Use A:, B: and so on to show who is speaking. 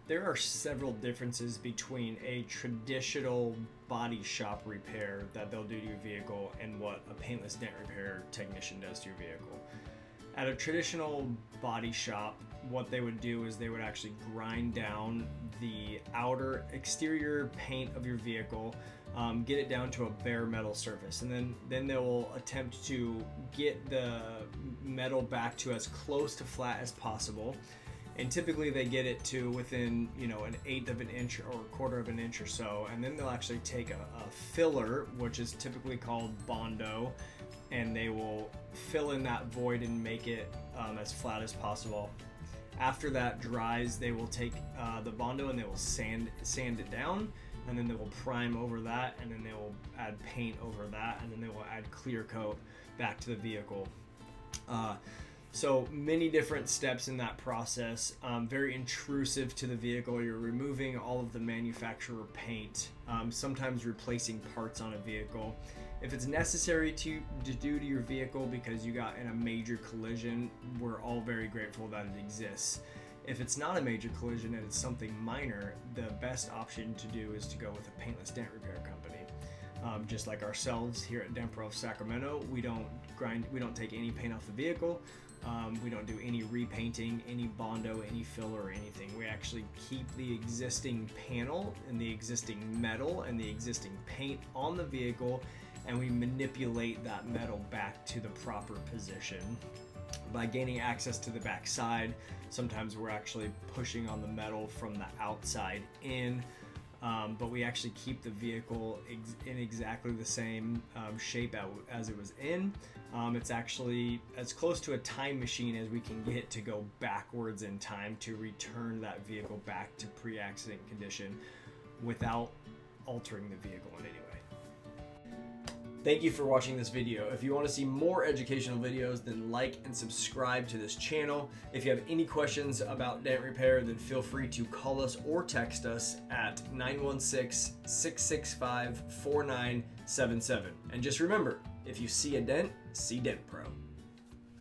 A: There are several differences between a traditional body shop repair that they'll do to your vehicle and what a paintless dent repair technician does to your vehicle. At a traditional body shop, what they would do is they would actually grind down the outer exterior paint of your vehicle, get it down to a bare metal surface, and then they will attempt to get the metal back to as close to flat as possible. And typically they get it to within, an eighth of an inch or a quarter of an inch or so. And then they'll actually take a filler, which is typically called Bondo, and they will fill in that void and make it as flat as possible. After that dries, they will take the Bondo and they will sand it down, and then they will prime over that, and then they will add paint over that, and then they will add clear coat back to the vehicle. So many different steps in that process, very intrusive to the vehicle. You're removing all of the manufacturer paint, sometimes replacing parts on a vehicle. If it's necessary to do to your vehicle because you got in a major collision, we're all very grateful that it exists. If it's not a major collision and it's something minor, the best option to do is to go with a paintless dent repair company. Just like ourselves here at Dent Pro of Sacramento, we don't take any paint off the vehicle. We don't do any repainting, any Bondo, any filler or anything. We actually keep the existing panel and the existing metal and the existing paint on the vehicle, and we manipulate that metal back to the proper position. By gaining access to the back side, sometimes we're actually pushing on the metal from the outside in. But we actually keep the vehicle in exactly the same shape as it was in. It's actually as close to a time machine as we can get to go backwards in time to return that vehicle back to pre-accident condition without altering the vehicle in any way. Thank you for watching this video. If you want to see more educational videos, then like and subscribe to this channel. If you have any questions about dent repair, then feel free to call us or text us at 916-665-4977. And just remember, if you see a dent, see Dent Pro.